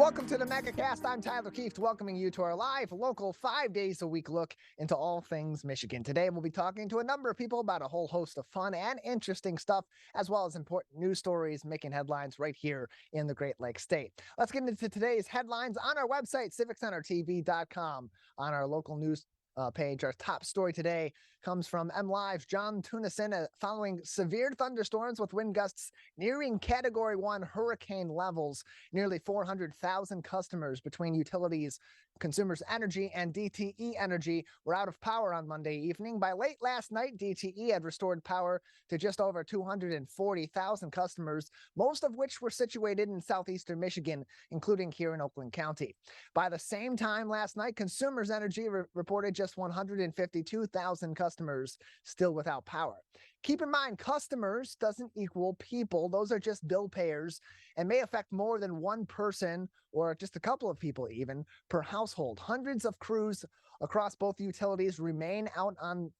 Welcome to the Megacast. I'm Tyler Kieft, welcoming you to our live, local, 5 days a week look into all things Michigan. Today, we'll be talking to a number of people about a whole host of fun and interesting stuff, as well as important news stories making headlines right here in the Great Lakes State. Let's get into today's headlines on our website, civiccentertv.com. On our local news page, our top story today comes from MLive's John Tunison. Following severe thunderstorms with wind gusts nearing Category 1 hurricane levels, nearly 400,000 customers between utilities, Consumers Energy, and DTE Energy were out of power on Monday evening. By late last night, DTE had restored power to just over 240,000 customers, most of which were situated in southeastern Michigan, including here in Oakland County. By the same time last night, Consumers Energy reported just 152,000 customers still without power. Keep in mind, customers doesn't equal people. Those are just bill payers and may affect more than one person or just a couple of people even per household. Hundreds of crews across both utilities remain out on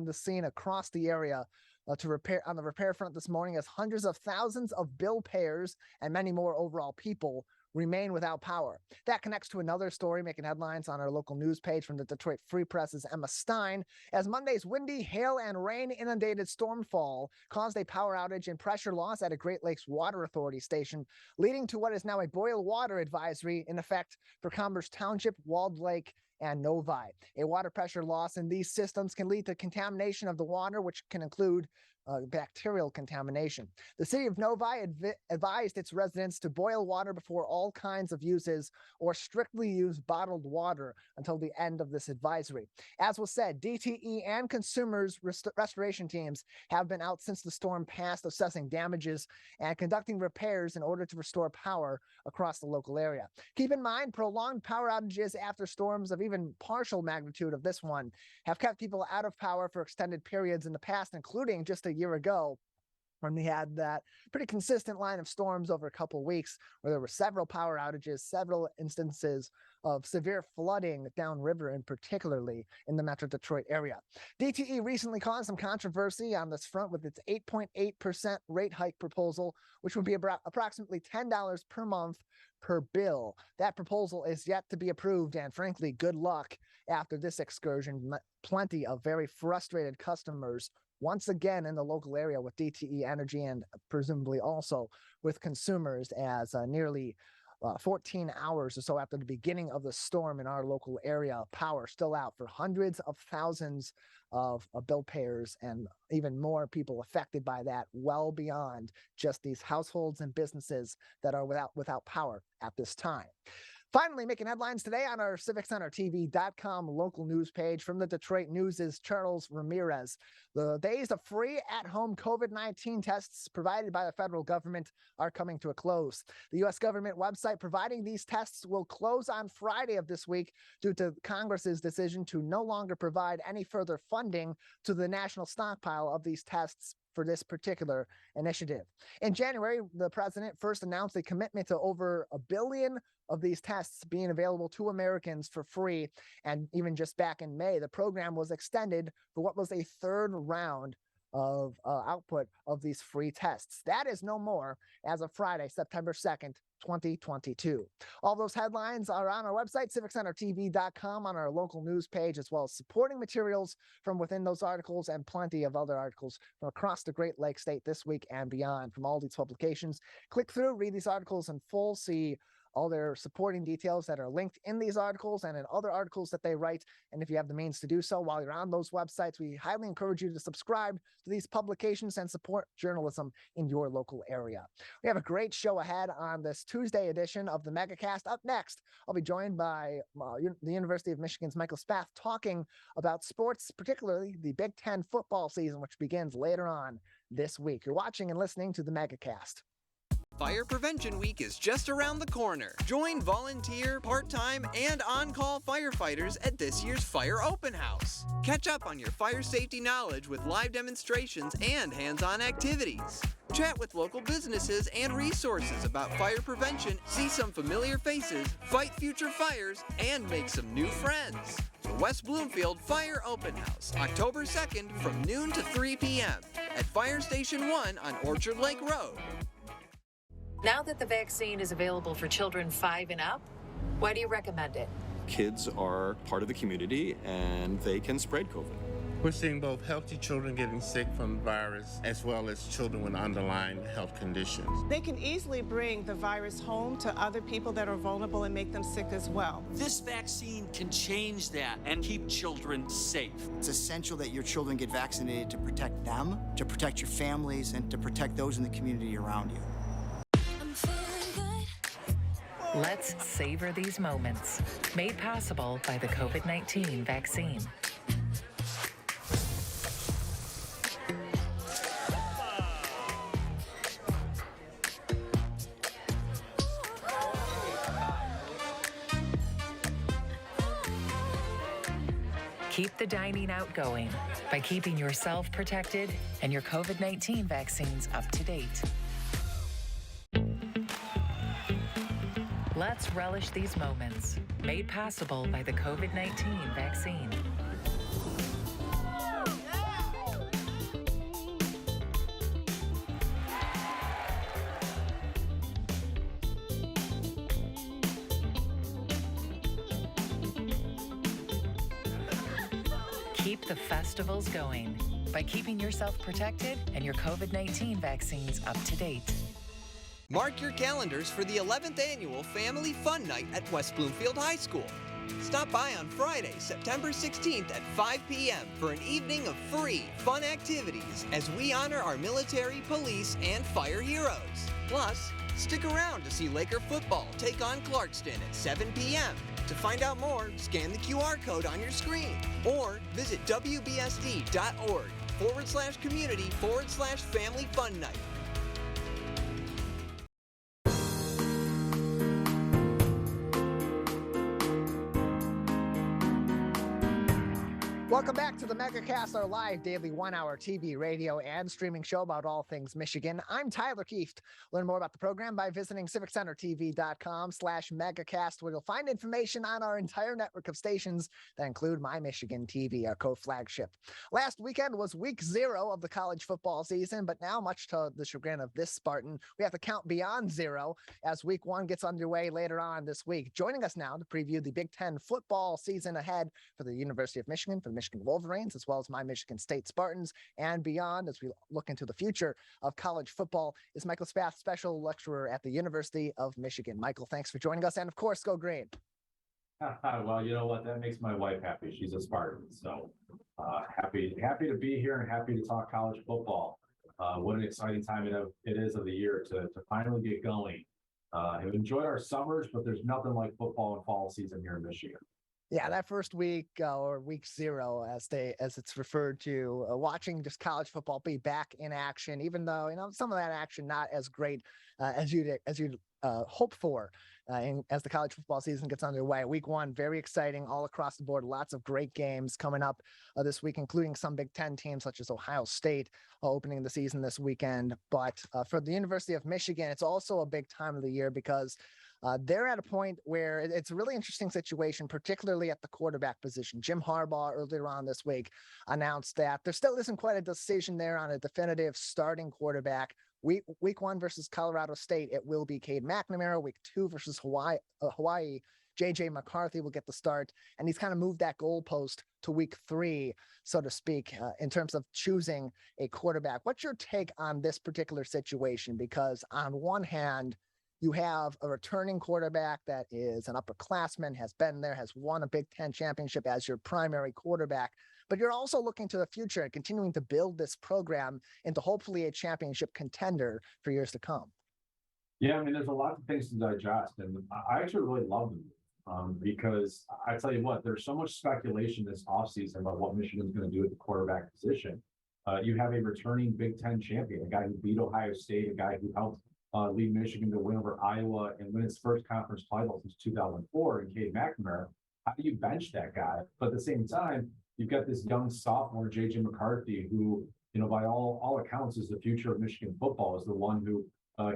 the scene across the area to repair on the repair front this morning, as hundreds of thousands of bill payers and many more overall people remain without power. That connects to another story making headlines on our local news page from the Detroit Free Press's Emma Stein, as Monday's windy, hail, and rain-inundated stormfall caused a power outage and pressure loss at a Great Lakes Water Authority station, leading to what is now a boil water advisory in effect for Commerce Township, Walled Lake, and Novi. A water pressure loss in these systems can lead to contamination of the water, which can include bacterial contamination. The city of Novi advised its residents to boil water before all kinds of uses or strictly use bottled water until the end of this advisory. As was said, DTE and consumers restoration teams have been out since the storm passed, assessing damages and conducting repairs in order to restore power across the local area. Keep in mind, prolonged power outages after storms of even partial magnitude of this one have kept people out of power for extended periods in the past, including just a year ago when we had that pretty consistent line of storms over a couple of weeks where there were several power outages, several instances of severe flooding downriver, and particularly in the Metro Detroit area. DTE recently caused some controversy on this front with its 8.8% rate hike proposal, which would be approximately $10 per month per bill. That proposal is yet to be approved, and frankly, good luck after this excursion. Plenty of very frustrated customers once again in the local area with DTE Energy, and presumably also with consumers, as nearly 14 hours or so after the beginning of the storm in our local area, power still out for hundreds of thousands of bill payers, and even more people affected by that, well beyond just these households and businesses that are without power at this time. Finally, making headlines today on our civiccentertv.com local news page from the Detroit News' Charles Ramirez. The days of free at-home COVID-19 tests provided by the federal government are coming to a close. The U.S. government website providing these tests will close on Friday of this week due to Congress's decision to no longer provide any further funding to the national stockpile of these tests for this particular initiative. In January, the president first announced a commitment to over 1 billion of these tests being available to Americans for free. And even just back in May, the program was extended for what was a third round of output of these free tests. That is no more as of Friday, September 2nd, 2022. All those headlines are on our website, civiccentertv.com, on our local news page, as well as supporting materials from within those articles and plenty of other articles from across the Great Lakes State this week and beyond from all these publications. Click through, read these articles in full, see all their supporting details that are linked in these articles and in other articles that they write. And if you have the means to do so while you're on those websites, we highly encourage you to subscribe to these publications and support journalism in your local area. We have a great show ahead on this Tuesday edition of the Megacast. Up next, I'll be joined by the University of Michigan's Michael Spath talking about sports, particularly the Big Ten football season, which begins later on this week. You're watching and listening to the Megacast. Fire Prevention Week is just around the corner. Join volunteer, part-time, and on-call firefighters at this year's Fire Open House. Catch up on your fire safety knowledge with live demonstrations and hands-on activities. Chat with local businesses and resources about fire prevention, see some familiar faces, fight future fires, and make some new friends. The West Bloomfield Fire Open House, October 2nd from noon to 3 p.m. at Fire Station 1 on Orchard Lake Road. Now that the vaccine is available for children 5 and up, why do you recommend it? Kids are part of the community and they can spread COVID. We're seeing both healthy children getting sick from the virus as well as children with underlying health conditions. They can easily bring the virus home to other people that are vulnerable and make them sick as well. This vaccine can change that and keep children safe. It's essential that your children get vaccinated to protect them, to protect your families, and to protect those in the community around you. Let's savor these moments. Made possible by the COVID-19 vaccine. Keep the dining out going by keeping yourself protected and your COVID-19 vaccines up to date. Let's relish these moments, made possible by the COVID-19 vaccine. Keep the festivals going by keeping yourself protected and your COVID-19 vaccines up to date. Mark your calendars for the 11th Annual Family Fun Night at West Bloomfield High School. Stop by on Friday, September 16th at 5 p.m. for an evening of free, fun activities as we honor our military, police, and fire heroes. Plus, stick around to see Laker football take on Clarkston at 7 p.m. To find out more, scan the QR code on your screen or visit wbsd.org/community/family fun night. Welcome back to the Megacast, our live daily 1-hour TV, radio, and streaming show about all things Michigan. I'm Tyler Kieft. Learn more about the program by visiting civiccentertv.com/megacast, where you'll find information on our entire network of stations that include My Michigan TV, our co-flagship. Last weekend was week 0 of the college football season, but now, much to the chagrin of this Spartan, we have to count beyond 0 as week 1 gets underway later on this week. Joining us now to preview the Big Ten football season ahead for the University of Michigan, for the Michigan Wolverines, as well as My Michigan State Spartans and beyond, as we look into the future of college football, is Michael Spath, special lecturer at the University of Michigan. Michael, thanks for joining us, and of course, go green. Well, you know what? That makes my wife happy. She's a Spartan, so happy to be here and happy to talk college football. What an exciting time it is of the year to finally get going. I've enjoyed our summers, but there's nothing like football and fall season here in Michigan. Yeah, that first week or week 0, as it's referred to, watching just college football be back in action, even though some of that action not as great as you'd hope for as the college football season gets underway. Week 1, very exciting all across the board. Lots of great games coming up this week, including some Big Ten teams such as Ohio State opening the season this weekend. But for the University of Michigan, it's also a big time of the year because they're at a point where it's a really interesting situation, particularly at the quarterback position. Jim Harbaugh earlier on this week announced that there still isn't quite a decision there on a definitive starting quarterback. Week 1 versus Colorado State, it will be Cade McNamara. Week 2 versus Hawaii, J.J. McCarthy will get the start. And he's kind of moved that goalpost to week 3, so to speak, in terms of choosing a quarterback. What's your take on this particular situation? Because on one hand, you have a returning quarterback that is an upperclassman, has been there, has won a Big Ten championship as your primary quarterback, but you're also looking to the future and continuing to build this program into hopefully a championship contender for years to come. Yeah, I mean, there's a lot of things to digest, and I actually really love them because I tell you what, there's so much speculation this offseason about what Michigan's going to do at the quarterback position. You have a returning Big Ten champion, a guy who beat Ohio State, a guy who helped lead Michigan to win over Iowa and win its first conference title since 2004 in Cade McNamara. How do you bench that guy? But at the same time, you've got this young sophomore, J.J. McCarthy, who, by all accounts is the future of Michigan football, is the one who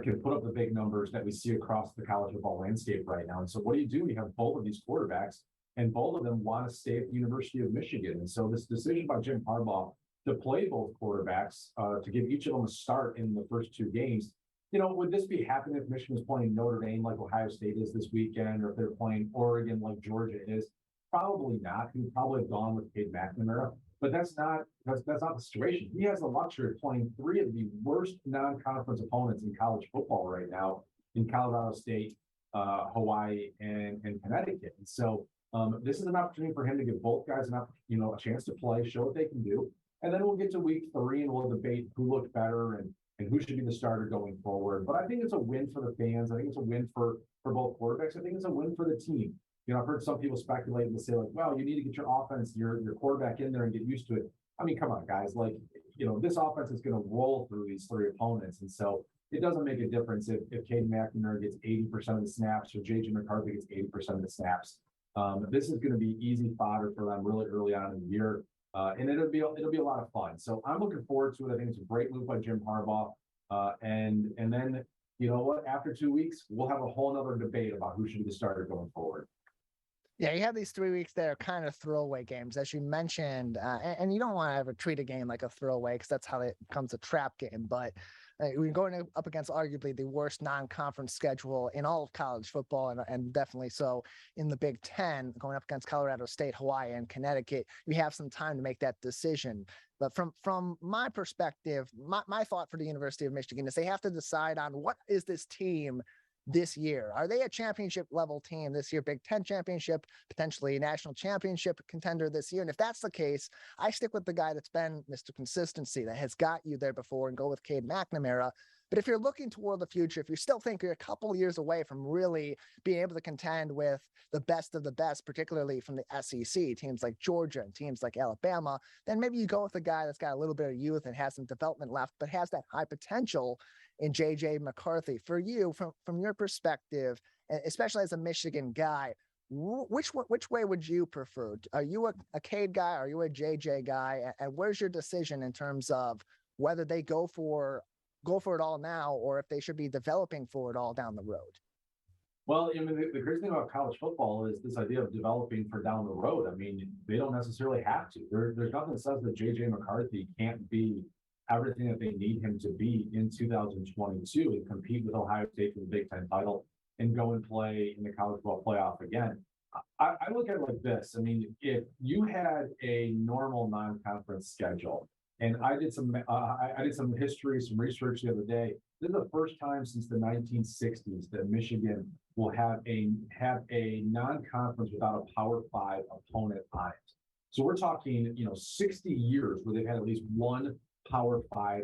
can put up the big numbers that we see across the college football landscape right now. And so what do? You have both of these quarterbacks, and both of them want to stay at the University of Michigan. And so this decision by Jim Harbaugh to play both quarterbacks, to give each of them a start in the first 2 games, would this be happening if Michigan was playing Notre Dame like Ohio State is this weekend, or if they're playing Oregon like Georgia is? Probably not. He would probably have gone with Cade McNamara, but that's not the situation. He has the luxury of playing three of the worst non-conference opponents in college football right now in Colorado State, Hawaii, and Connecticut. And so this is an opportunity for him to give both guys a chance to play, show what they can do, and then we'll get to week 3 and we'll debate who looked better and who should be the starter going forward. But I think it's a win for the fans. I think it's a win for both quarterbacks. I think it's a win for the team. I've heard some people speculate and say, like, well, you need to get your offense, your quarterback in there and get used to it. I mean, come on, guys. Like, this offense is going to roll through these 3 opponents. And so it doesn't make a difference if Cade McNamara gets 80% of the snaps or J.J. McCarthy gets 80% of the snaps. This is going to be easy fodder for them really early on in the year. And it'll be a lot of fun. So I'm looking forward to it. I think it's a great move by Jim Harbaugh. And then, you know what? After 2 weeks, we'll have a whole nother debate about who should be the starter going forward. Yeah, you have these 3 weeks that are kind of throwaway games, as you mentioned, and you don't want to ever treat a game like a throwaway because that's how it becomes a trap game. But we're going up against arguably the worst non-conference schedule in all of college football, and definitely so in the Big Ten, going up against Colorado State, Hawaii, and Connecticut. You have some time to make that decision. But from my perspective, my thought for the University of Michigan is they have to decide on what is this team this year. Are they a championship level team this year, Big Ten championship, potentially national championship contender this year? And if that's the case, I stick with the guy that's been Mr. Consistency, that has got you there before, and go with Cade McNamara. But if you're looking toward the future, if you still think you're a couple years away from really being able to contend with the best of the best, particularly from the SEC, teams like Georgia and teams like Alabama, then maybe you go with a guy that's got a little bit of youth and has some development left, but has that high potential in J.J. McCarthy. For you, from your perspective, especially as a Michigan guy, which way would you prefer? Are you a Cade guy? Are you a J.J. guy? And where's your decision in terms of whether they go for it all now, or if they should be developing for it all down the road? Well, I mean, the crazy thing about college football is this idea of developing for down the road. I mean, they don't necessarily have to. There's nothing that says that J.J. McCarthy can't be everything that they need him to be in 2022 and compete with Ohio State for the Big Ten title and go and play in the college football playoff again. I look at it like this. I mean, if you had a normal non-conference schedule, and I did some history, some research the other day. This is the first time since the 1960s that Michigan will have a non-conference without a Power 5 opponent on it. So we're talking, 60 years where they've had at least one Power 5,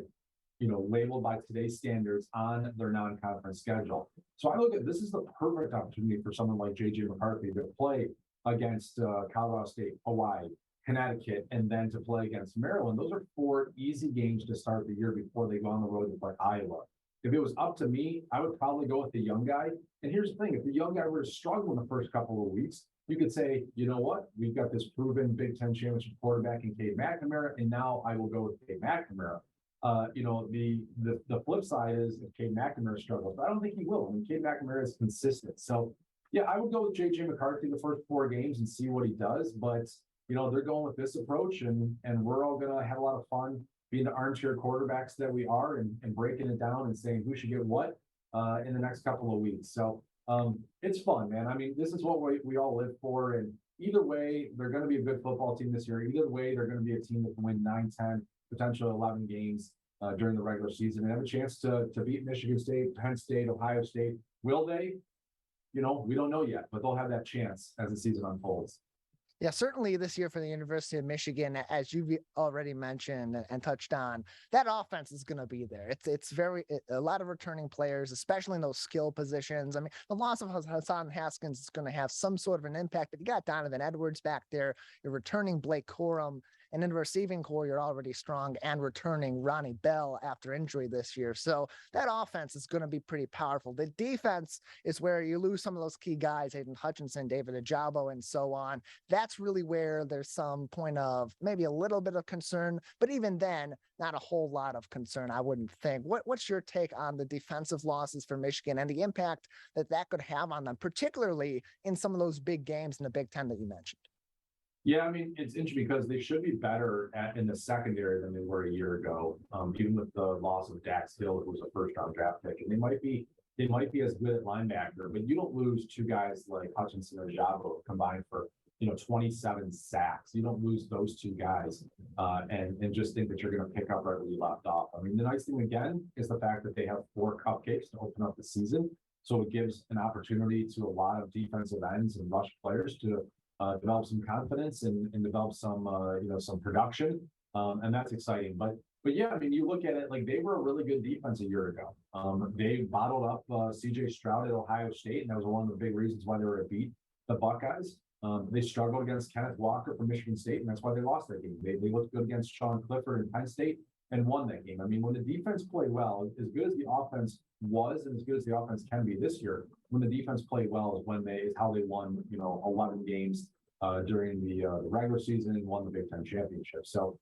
labeled by today's standards on their non-conference schedule. So I look at this is the perfect opportunity for someone like J.J. McCarthy to play against Colorado State, Hawaii, Connecticut, and then to play against Maryland. Those are 4 easy games to start the year before they go on the road to play Iowa. If it was up to me, I would probably go with the young guy. And here's the thing, if the young guy were to struggle in the first couple of weeks, you could say, you know what, we've got this proven Big Ten championship quarterback in Cade McNamara, and now I will go with Cade McNamara. The flip side is if Cade McNamara struggles, but I don't think he will. I mean, Cade McNamara is consistent. So yeah, I would go with J.J. McCarthy the first 4 games and see what he does. But they're going with this approach, and we're all going to have a lot of fun being the armchair quarterbacks that we are and breaking it down and saying who should get what in the next couple of weeks. So it's fun, man. I mean, this is what we all live for. And either way, they're going to be a good football team this year. Either way, they're going to be a team that can win 9, 10, potentially 11 games during the regular season and have a chance to beat Michigan State, Penn State, Ohio State. Will they? We don't know yet, but they'll have that chance as the season unfolds. Yeah, certainly this year for the University of Michigan, as you've already mentioned and touched on, that offense is going to be there. It's a lot of returning players, especially in those skill positions. I mean, the loss of Hassan Haskins is going to have some sort of an impact, but you got Donovan Edwards back there. You're returning Blake Corum. And in the receiving core, you're already strong and returning Ronnie Bell after injury this year. So that offense is going to be pretty powerful. The defense is where you lose some of those key guys, Hayden Hutchinson, David Ajabo, and so on. That's really where there's some point of maybe a little bit of concern, but even then, not a whole lot of concern, I wouldn't think. What's your take on the defensive losses for Michigan and the impact that could have on them, particularly in some of those big games in the Big Ten that you mentioned? Yeah, I mean, it's interesting because they should be better in the secondary than they were a year ago. Even with the loss of Dax Hill, who was a first-round draft pick, and they might be as good at linebacker, but you don't lose two guys like Hutchinson or Jabo combined for 27 sacks. You don't lose those two guys and just think that you're going to pick up right where you left off. I mean, the nice thing again is the fact that they have 4 cupcakes to open up the season, so it gives an opportunity to a lot of defensive ends and rush players to develop some confidence and develop some some production, and that's exciting. But yeah, I mean, you look at it like they were a really good defense a year ago. They bottled up C.J. Stroud at Ohio State, and that was one of the big reasons why they were to beat the Buckeyes. They struggled against Kenneth Walker from Michigan State, and that's why they lost that game. They looked good against Sean Clifford in Penn State and won that game. I mean, when the defense played well, as good as the offense was and as good as the offense can be this year, when the defense played well is how they won 11 games during the regular season and won the Big Ten championship. So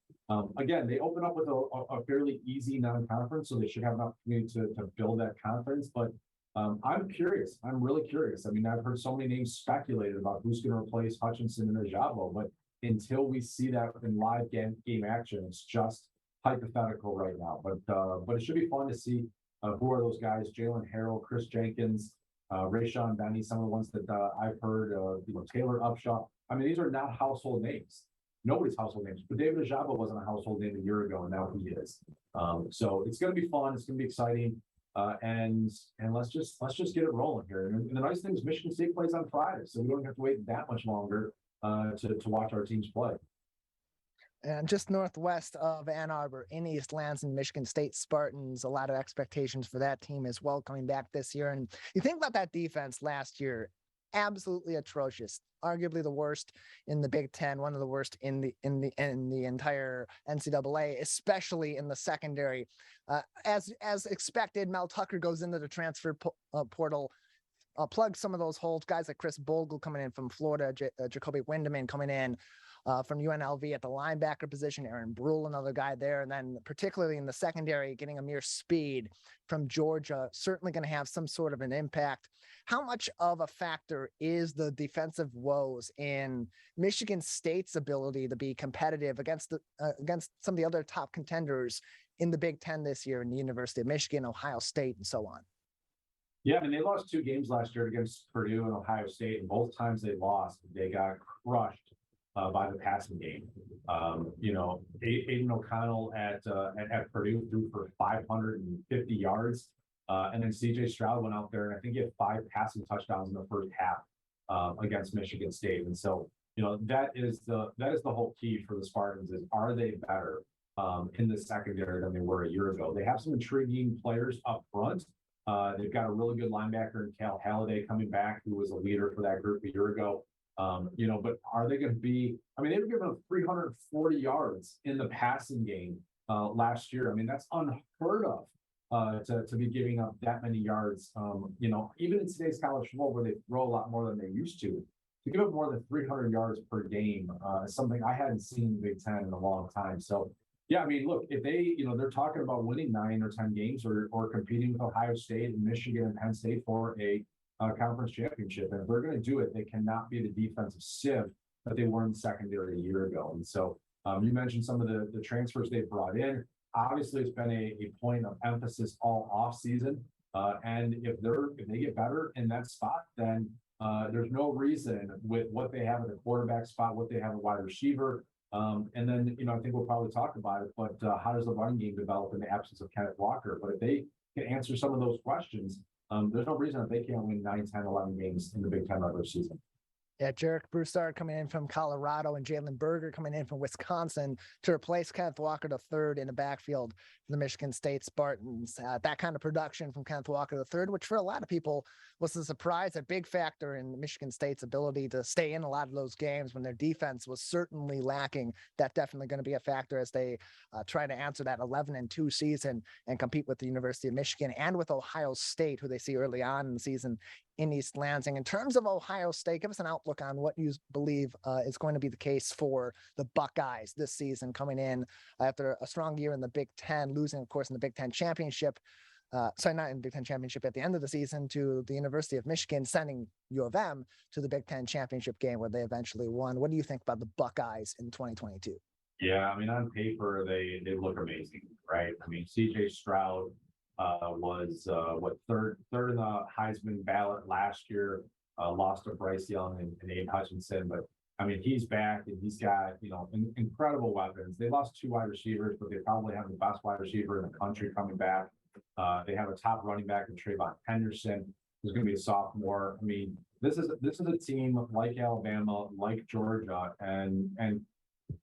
again, they open up with a fairly easy non-conference, so they should have an opportunity to build that confidence. But I'm curious. I'm really curious. I mean, I've heard so many names speculated about who's going to replace Hutchinson and Ojabo, but until we see that in live game action, it's just hypothetical right now. But it should be fun to see who are those guys: Jalen Harrell, Chris Jenkins, Rayshawn Benny, some of the ones that I've heard. Taylor Upshaw. I mean, these are not household names. Nobody's household names. But David Ojabo wasn't a household name a year ago, and now he is. So it's going to be fun. It's going to be exciting. And let's just get it rolling here. And the nice thing is Michigan State plays on Friday, so we don't have to wait that much longer to watch our teams play. And just northwest of Ann Arbor, in East Lansing, Michigan State Spartans. A lot of expectations for that team as well coming back this year. And you think about that defense last year, absolutely atrocious, arguably the worst in the Big Ten, one of the worst in the entire NCAA, especially in the secondary. As expected, Mel Tucker goes into the transfer portal. Plug some of those holes. Guys like Chris Bogle coming in from Florida, Jacoby Windeman coming in from UNLV at the linebacker position, Aaron Brule, another guy there. And then particularly in the secondary, getting Amir Speed from Georgia, certainly going to have some sort of an impact. How much of a factor is the defensive woes in Michigan State's ability to be competitive against some of the other top contenders in the Big Ten this year, in the University of Michigan, Ohio State, and so on? Yeah, I mean, they lost 2 games last year against Purdue and Ohio State, and both times they lost, they got crushed by the passing game. Aiden O'Connell at Purdue threw for 550 yards, and then C.J. Stroud went out there, and I think he had 5 passing touchdowns in the first half against Michigan State. And so, that is the whole key for the Spartans: is are they better in the secondary than they were a year ago? They have some intriguing players up front. They've got a really good linebacker in Cal Halliday coming back, who was a leader for that group a year ago. But are they going to be? I mean, they were given up 340 yards in the passing game last year. I mean, that's unheard of to be giving up that many yards. Even in today's college football, where they throw a lot more than they used to give up more than 300 yards per game is something I hadn't seen in the Big Ten in a long time. So, yeah, I mean, look, if they, they're talking about winning 9 or 10 games or competing with Ohio State and Michigan and Penn State for a conference championship. And if they're going to do it, they cannot be the defensive sieve that they were in the secondary a year ago. And so you mentioned some of the transfers they've brought in. Obviously, it's been a point of emphasis all off season. And if they get better in that spot, then there's no reason with what they have at the quarterback spot, what they have at wide receiver. And then, I think we'll probably talk about it, but how does the running game develop in the absence of Kenneth Walker? But if they can answer some of those questions, there's no reason that they can't win 9, 10, 11 games in the Big Ten regular season. Yeah, Jarek Broussard coming in from Colorado and Jalen Berger coming in from Wisconsin to replace Kenneth Walker III in the backfield for the Michigan State Spartans. That kind of production from Kenneth Walker III, which for a lot of people was a surprise, a big factor in Michigan State's ability to stay in a lot of those games when their defense was certainly lacking. That's definitely going to be a factor as they try to answer that 11-2 season and compete with the University of Michigan and with Ohio State, who they see early on in the season in East Lansing. In terms of Ohio State, give us an outlook on what you believe is going to be the case for the Buckeyes this season, coming in after a strong year in the Big Ten, losing, of course, in the Big Ten championship sorry, not in the Big Ten championship, at the end of the season to the University of Michigan, sending U of M to the Big Ten championship game where they eventually won. What do you think about the Buckeyes in 2022? Yeah, I mean, on paper, they look amazing, right? I mean, CJ Stroud was third in the Heisman ballot last year, lost to Bryce Young and Abe Hutchinson, but I mean, he's back and he's got, incredible weapons. They lost 2 wide receivers, but they probably have the best wide receiver in the country coming back. They have a top running back in Trayvon Henderson, who's going to be a sophomore. I mean, this is a team like Alabama, like Georgia, and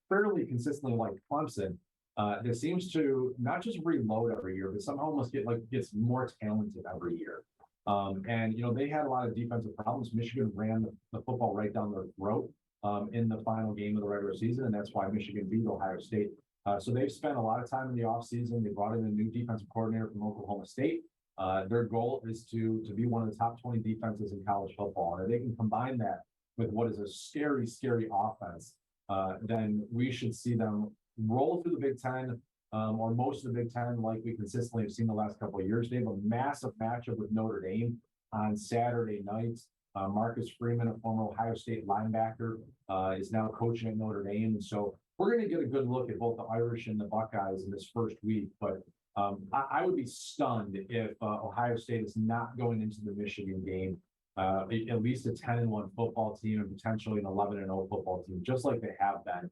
fairly consistently like Clemson, that seems to not just reload every year, but somehow almost gets more talented every year. And they had a lot of defensive problems. Michigan ran the football right down their throat in the final game of the regular season, and that's why Michigan beat Ohio State. So they've spent a lot of time in the offseason. They brought in a new defensive coordinator from Oklahoma State. Their goal is to be one of the top 20 defenses in college football. And if they can combine that with what is a scary, scary offense, then we should see them roll through the Big Ten, or most of the Big Ten, like we consistently have seen the last couple of years. They have a massive matchup with Notre Dame on Saturday night. Marcus Freeman, a former Ohio State linebacker, is now coaching at Notre Dame. And so we're going to get a good look at both the Irish and the Buckeyes in this first week. But I would be stunned if Ohio State is not going into the Michigan game, at least a 10-1 football team and potentially an 11-0 football team, just like they have been.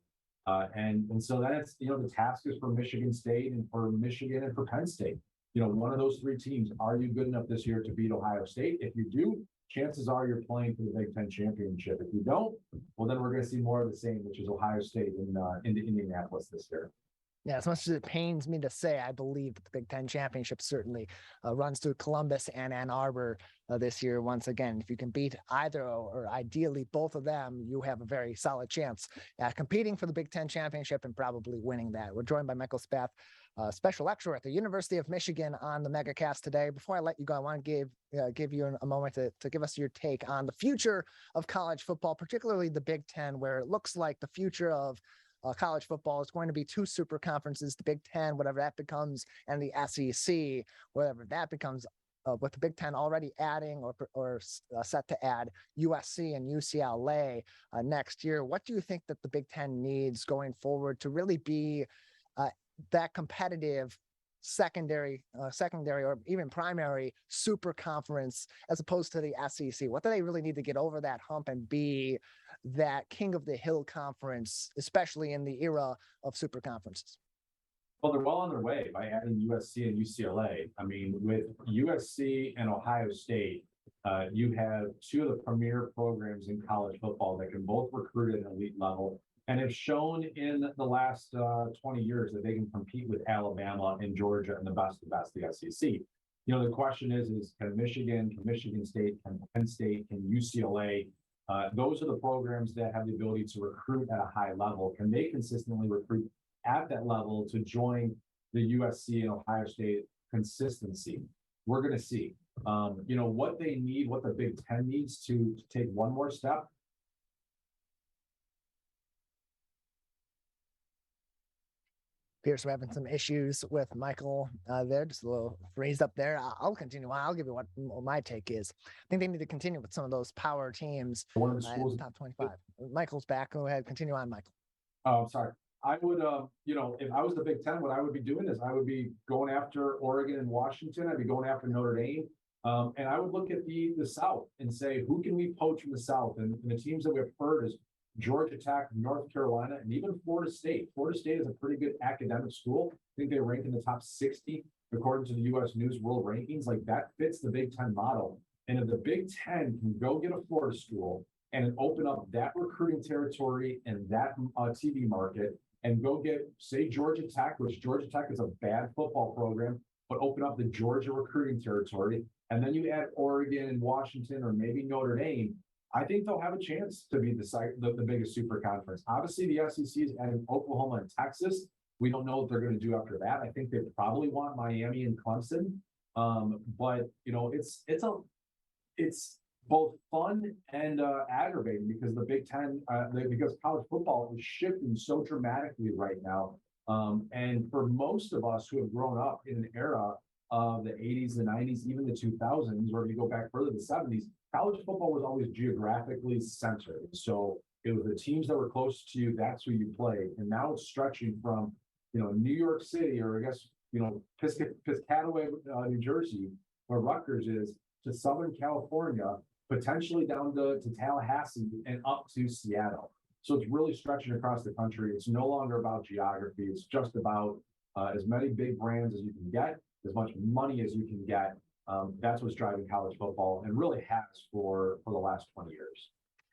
And so that's, the task is for Michigan State and for Michigan and for Penn State. One of those 3 teams, are you good enough this year to beat Ohio State? If you do, chances are you're playing for the Big Ten championship. If you don't, well, then we're going to see more of the same, which is Ohio State in Indianapolis this year. Yeah, as much as it pains me to say, I believe that the Big Ten championship certainly runs through Columbus and Ann Arbor this year. Once again, if you can beat either or ideally both of them, you have a very solid chance at competing for the Big Ten championship and probably winning that. We're joined by Michael Spath, special lecturer at the University of Michigan, on the Megacast today. Before I let you go, I want to give you a moment to give us your take on the future of college football, particularly the Big Ten, where it looks like the future of college football is going to be 2 super conferences, the Big Ten, whatever that becomes, and the SEC, whatever that becomes, with the Big Ten already adding or set to add USC and UCLA next year. What do you think that the Big Ten needs going forward to really be that competitive secondary or even primary super conference as opposed to the SEC? What do they really need to get over that hump and be that king of the hill conference, especially in the era of super conferences? Well, they're well on their way by adding USC and UCLA. I mean, with USC and Ohio State, you have 2 of the premier programs in college football that can both recruit at an elite level and have shown in the last 20 years that they can compete with Alabama and Georgia and the best of the SEC. The question is can Michigan State, can Penn State, can UCLA, those are the programs that have the ability to recruit at a high level. Can they consistently recruit at that level to join the USC and Ohio State consistency? We're going to see. What they need, what the Big Ten needs to take one more step. Appears we're having some issues with Michael there, just a little phrased up there. I'll continue on. I'll give you what my take is. I think they need to continue with some of those power teams in the top 25. Michael's back. Go ahead. Continue on, Michael. Oh, I'm sorry. I would, if I was the Big Ten, what I would be doing is I would be going after Oregon and Washington. I'd be going after Notre Dame. And I would look at the South and say, who can we poach from the South? And the teams that we've heard is Georgia Tech, North Carolina, and even Florida State. Florida State is a pretty good academic school. I think they rank in the top 60 according to the U.S. News World Rankings. Like, that fits the Big Ten model. And if the Big Ten can go get a Florida school and open up that recruiting territory and that TV market, and go get, say, Georgia Tech, which Georgia Tech is a bad football program, but open up the Georgia recruiting territory, and then you add Oregon and Washington or maybe Notre Dame, I think they'll have a chance to be the biggest super conference. Obviously, the SEC is adding Oklahoma and Texas. We don't know what they're going to do after that. I think they probably want Miami and Clemson. But it's both fun and aggravating because the Big Ten, because college football is shifting so dramatically right now. And for most of us who have grown up in an era of the 80s, the 90s, even the 2000s, or if you go back further, the 70s, college football was always geographically centered. So it was the teams that were close to you, that's who you played. And now it's stretching from, New York City, or I guess, Piscataway, New Jersey, where Rutgers is, to Southern California, potentially down to Tallahassee and up to Seattle. So it's really stretching across the country. It's no longer about geography. It's just about as many big brands as you can get, as much money as you can get. That's what's driving college football, and really has for the last 20 years.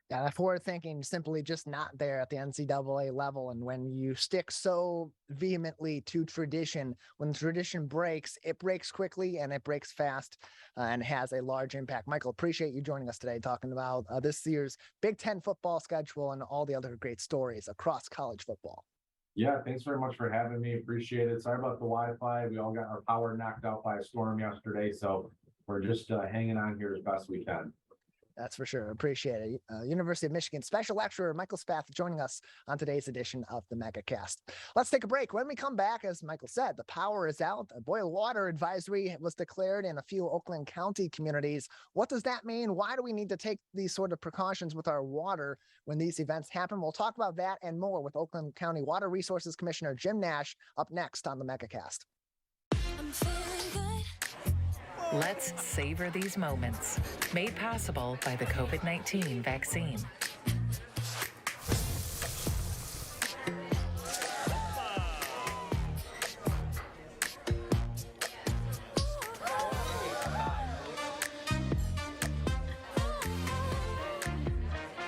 Yeah, that forward thinking simply just not there at the NCAA level. And when you stick so vehemently to tradition, when tradition breaks, it breaks quickly and it breaks fast and has a large impact. Michael, appreciate you joining us today, talking about this year's Big Ten football schedule and all the other great stories across college football. Yeah, thanks very much for having me. Appreciate it. Sorry about the Wi-Fi. We all got our power knocked out by a storm yesterday, so we're just hanging on here as best we can. That's for sure. Appreciate it. University of Michigan special lecturer Michael Spath joining us on today's edition of the Megacast. Let's take a break. When we come back, as Michael said, the power is out. A boil water advisory was declared in a few Oakland County communities. What does that mean? Why do we need to take these sort of precautions with our water when these events happen? We'll talk about that and more with Oakland County Water Resources Commissioner Jim Nash up next on the Megacast. Let's savor these moments. Made possible by the COVID-19 vaccine.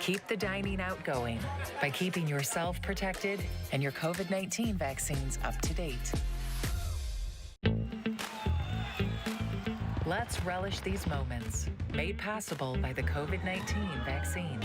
Keep the dining out going by keeping yourself protected and your COVID-19 vaccines up to date. Let's relish these moments, made possible by the COVID-19 vaccine.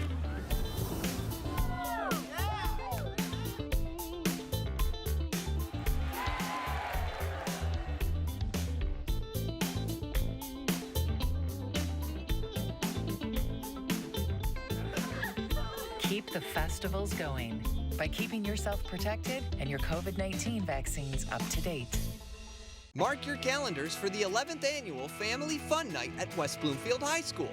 Keep the festivals going by keeping yourself protected and your COVID-19 vaccines up to date. Mark your calendars for the 11th annual Family Fun Night at West Bloomfield High School.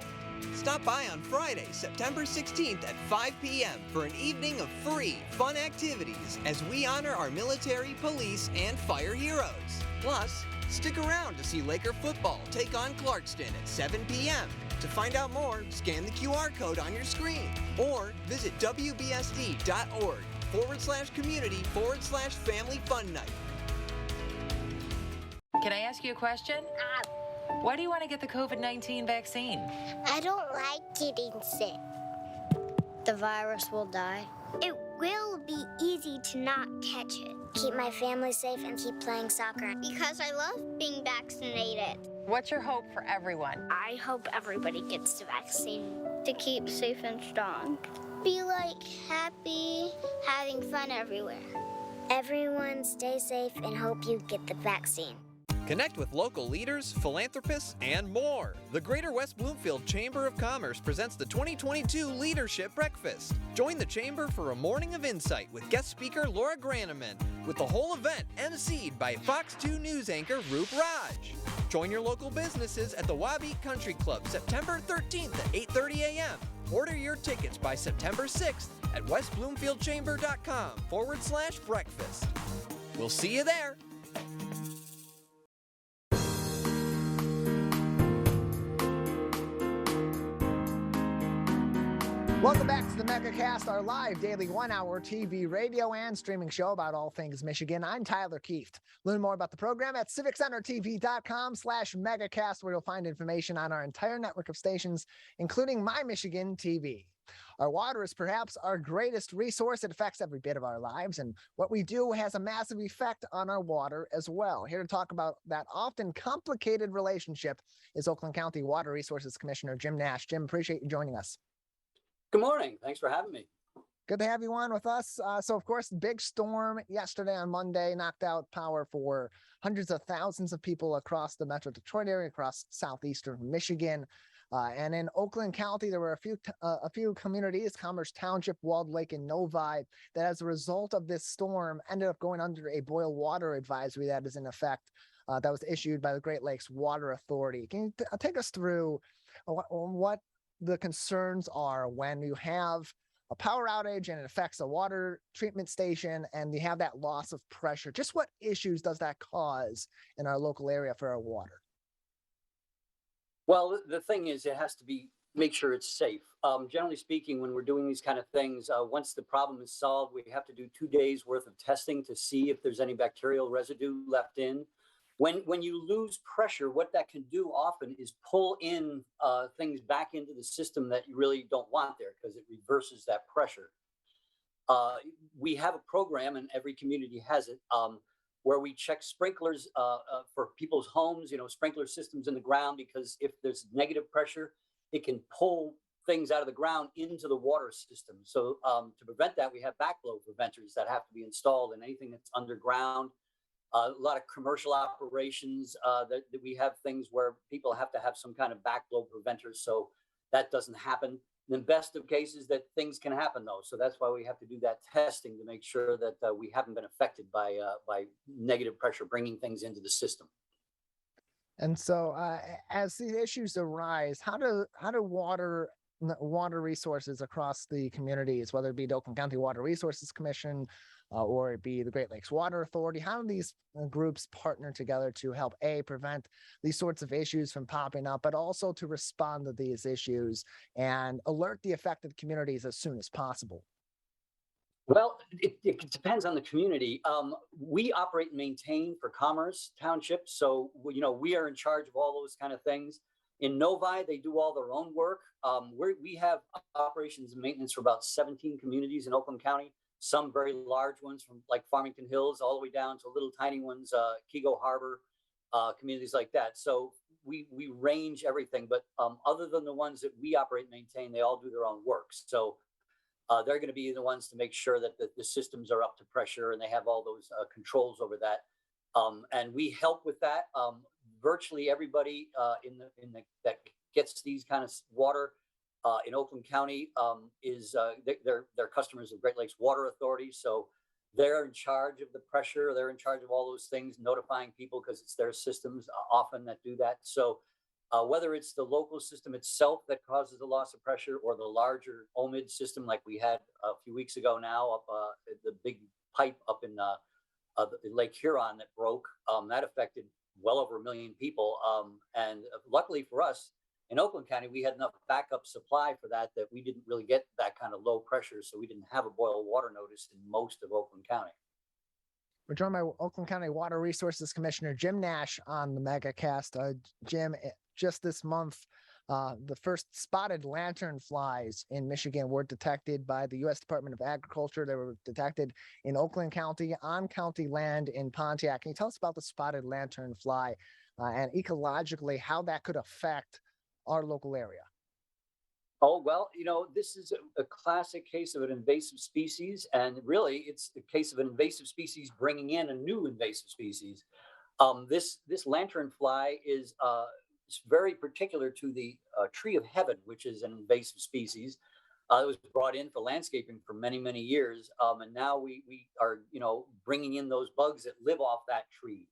Stop by on Friday, September 16th at 5 p.m. for an evening of free, fun activities as we honor our military, police, and fire heroes. Plus, stick around to see Laker football take on Clarkston at 7 p.m. To find out more, scan the QR code on your screen or visit wbsd.org/community/Family Fun Night. Can I ask you a question? Why do you want to get the COVID-19 vaccine? I don't like getting sick. The virus will die. It will be easy to not catch it. Keep my family safe and keep playing soccer. Because I love being vaccinated. What's your hope for everyone? I hope everybody gets the vaccine to keep safe and strong. Be happy, having fun everywhere. Everyone stay safe and hope you get the vaccine. Connect with local leaders, philanthropists, and more. The Greater West Bloomfield Chamber of Commerce presents the 2022 Leadership Breakfast. Join the Chamber for a morning of insight with guest speaker Laura Graneman, with the whole event emceed by Fox 2 News anchor Roop Raj. Join your local businesses at the Wabeat Country Club September 13th at 8:30 a.m. Order your tickets by September 6th at westbloomfieldchamber.com/breakfast. We'll see you there. Welcome back to the Megacast, our live daily 1-hour TV, radio, and streaming show about all things Michigan. I'm Tyler Kieft. Learn more about the program at civiccentertv.com/megacast, where you'll find information on our entire network of stations, including My Michigan TV. Our water is perhaps our greatest resource. It affects every bit of our lives, and what we do has a massive effect on our water as well. Here to talk about that often complicated relationship is Oakland County Water Resources Commissioner Jim Nash. Jim, appreciate you joining us. Good morning. Thanks for having me. Good to have you on with us. So, of course, big storm yesterday on Monday knocked out power for hundreds of thousands of people across the Metro Detroit area, across southeastern Michigan. And in Oakland County, there were a few communities, Commerce Township, Walled Lake, and Novi, that as a result of this storm ended up going under a boil water advisory that is in effect, that was issued by the Great Lakes Water Authority. Can you take us through what the concerns are when you have a power outage and it affects a water treatment station and you have that loss of pressure? Just what issues does that cause in our local area for our water? Well, the thing is, it has to be make sure it's safe. Generally speaking, when we're doing these kind of things, once the problem is solved, we have to do 2 days worth of testing to see if there's any bacterial residue left in. When you lose pressure, what that can do often is pull in things back into the system that you really don't want there, because it reverses that pressure. We have a program, and every community has it, where we check sprinklers for people's homes, sprinkler systems in the ground, because if there's negative pressure, it can pull things out of the ground into the water system. So to prevent that, we have backflow preventers that have to be installed in anything that's underground. A lot of commercial operations that we have things where people have to have some kind of backflow preventers, so that doesn't happen. In the best of cases, that things can happen though, so that's why we have to do that testing to make sure that we haven't been affected by negative pressure bringing things into the system. And so, as these issues arise, how do water resources across the communities, whether it be the Oakland County Water Resources Commission or it be the Great Lakes Water Authority, how do these groups partner together to help prevent these sorts of issues from popping up, but also to respond to these issues and alert the affected communities as soon as possible? Well, it depends on the community. We operate and maintain for Commerce Township, so we are in charge of all those kind of things. In Novi, they do all their own work. We have operations and maintenance for about 17 communities in Oakland County. Some very large ones, from like Farmington Hills all the way down to little tiny ones, Kego Harbor, communities like that. So we range everything, but other than the ones that we operate and maintain, they all do their own work. So they're going to be the ones to make sure that the systems are up to pressure and they have all those controls over that. And we help with that. Virtually everybody that gets these kind of water in Oakland County is they're customers of Great Lakes Water Authority. So they're in charge of the pressure. They're in charge of all those things, notifying people because it's their systems often that do that. So whether it's the local system itself that causes the loss of pressure or the larger OMID system like we had a few weeks ago now, up the big pipe up in Lake Huron that broke, that affected well over 1 million people. And luckily for us in Oakland County, we had enough backup supply for that we didn't really get that kind of low pressure. So we didn't have a boil water notice in most of Oakland County. We're joined by Oakland County Water Resources Commissioner Jim Nash on the Megacast. Jim, just this month, the first spotted lanternflies in Michigan were detected by the U.S. Department of Agriculture. They were detected in Oakland County on county land in Pontiac. Can you tell us about the spotted lanternfly and ecologically how that could affect our local area? Oh, well, this is a classic case of an invasive species, and really it's the case of an invasive species bringing in a new invasive species. This lanternfly is very particular to the tree of heaven, which is an invasive species. It was brought in for landscaping for many, many years, and now we are, bringing in those bugs that live off that tree.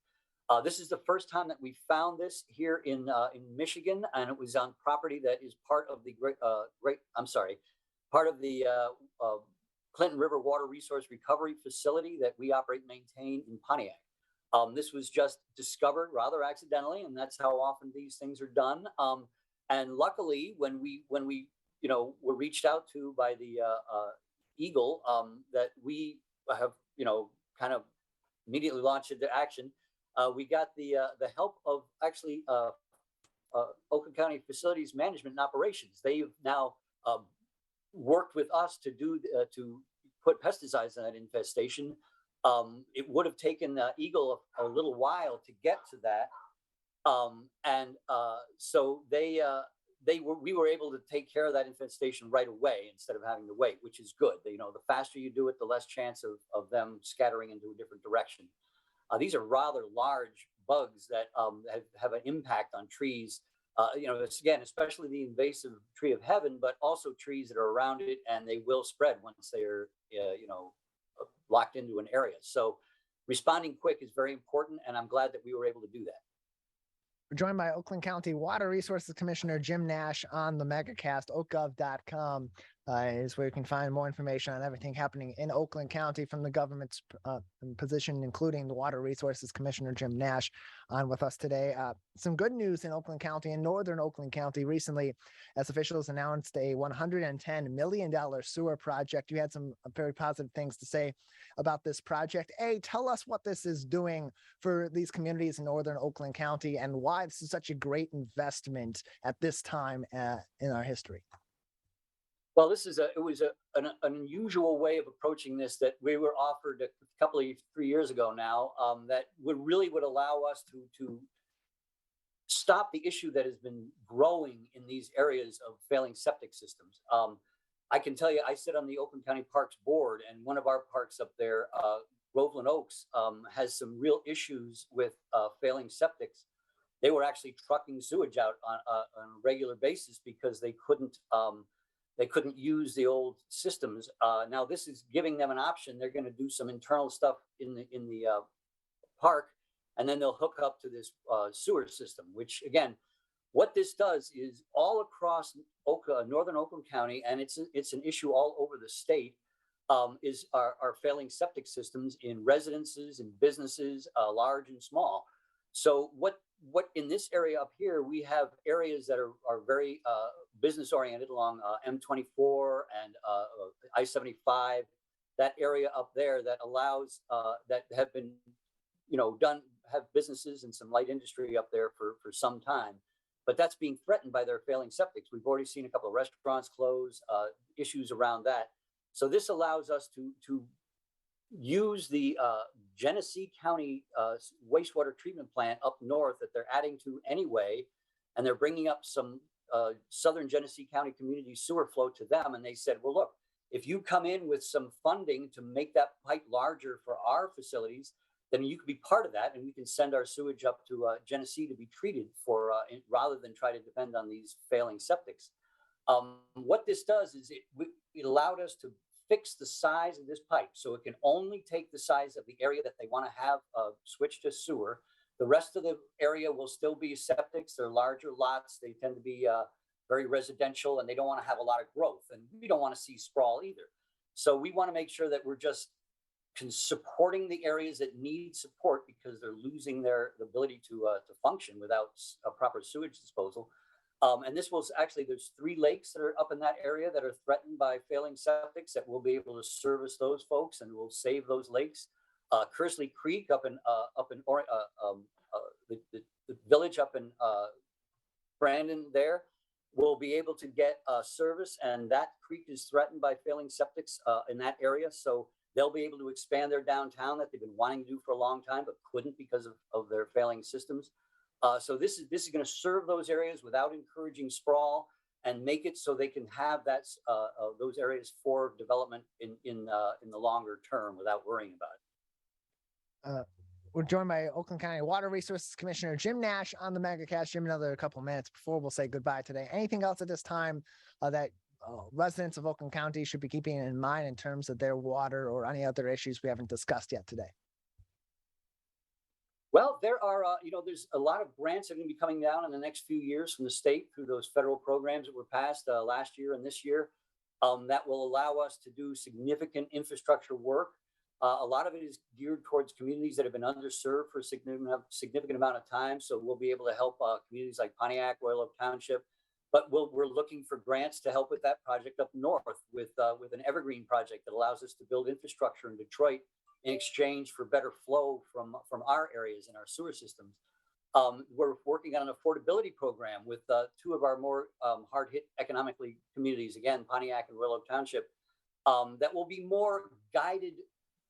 This is the first time that we found this here in Michigan, and it was on property that is part of the Clinton River Water Resource Recovery Facility that we operate and maintain in Pontiac. This was just discovered rather accidentally, and that's how often these things are done. And luckily, when we were reached out to by the Eagle, that we have kind of immediately launched into action. We got the help of actually Oakland County Facilities Management and Operations. They've now worked with us to put pesticides on that infestation. It would have taken Eagle a little while to get to that, so we were able to take care of that infestation right away instead of having to wait, which is good. The faster you do it, the less chance of them scattering into a different direction. These are rather large bugs that have an impact on trees It's, again, especially the invasive tree of heaven, but also trees that are around it, and they will spread once they are, locked into an area. So responding quick is very important, and I'm glad that we were able to do that. We're joined by Oakland County Water Resources Commissioner Jim Nash on the Megacast. Oakgov.com is where you can find more information on everything happening in Oakland County from the government's position, including the Water Resources Commissioner Jim Nash on with us today. Some good news in Oakland County and northern Oakland County recently, as officials announced a $110 million sewer project. You had some very positive things to say about this project. Tell us what this is doing for these communities in northern Oakland County and why this is such a great investment at this time in our history. Well, it was an unusual way of approaching this that we were offered a couple of 3 years ago now, that would allow us to stop the issue that has been growing in these areas of failing septic systems. I can tell you, I sit on the Oakland County Parks Board, and one of our parks up there, Groveland Oaks, has some real issues with failing septics. They were actually trucking sewage out on a regular basis because they couldn't use the old systems. Now this is giving them an option. They're going to do some internal stuff in the park, and then they'll hook up to this sewer system, which, again, what this does is all across northern Oakland County, and it's an issue all over the state, is our failing septic systems in residences and businesses, large and small. So what in this area up here, we have areas that are very business oriented along M24 and I-75, that area up there that allows that have been have businesses and some light industry up there for some time, but that's being threatened by their failing septics. We've already seen a couple of restaurants close, issues around that. So this allows us to use the Genesee County wastewater treatment plant up north that they're adding to anyway, and they're bringing up some southern Genesee County community sewer flow to them. And they said, well, look, if you come in with some funding to make that pipe larger for our facilities, then you could be part of that, and we can send our sewage up to Genesee to be treated for rather than try to depend on these failing septics. What this does is it allowed us to fix the size of this pipe, so it can only take the size of the area that they want to have switched to sewer. The rest of the area will still be septics. They're larger lots. They tend to be very residential, and they don't want to have a lot of growth, and we don't want to see sprawl either. So we want to make sure that we're just supporting the areas that need support because they're losing their ability to function without a proper sewage disposal. And this was actually, there's 3 lakes that are up in that area that are threatened by failing septics that we'll be able to service those folks, and we'll save those lakes. Kersley Creek up in the village up in Brandon there will be able to get service, and that creek is threatened by failing septics in that area. So they'll be able to expand their downtown that they've been wanting to do for a long time, but couldn't because of their failing systems. So this is going to serve those areas without encouraging sprawl, and make it so they can have those areas for development in the longer term without worrying about it. We're joined by Oakland County Water Resources Commissioner Jim Nash on the Megacast. Jim, another couple minutes before we'll say goodbye today. Anything else at this time that residents of Oakland County should be keeping in mind in terms of their water or any other issues we haven't discussed yet today? Well, there are, there's a lot of grants that are going to be coming down in the next few years from the state through those federal programs that were passed last year and this year that will allow us to do significant infrastructure work. A lot of it is geared towards communities that have been underserved for a significant amount of time. So we'll be able to help communities like Pontiac, Royal Oak Township. But we're looking for grants to help with that project up north with an evergreen project that allows us to build infrastructure in Detroit in exchange for better flow from our areas and our sewer systems. We're working on an affordability program with 2 of our more hard-hit economically communities, again, Pontiac and Royal Oak Township, that will be more guided.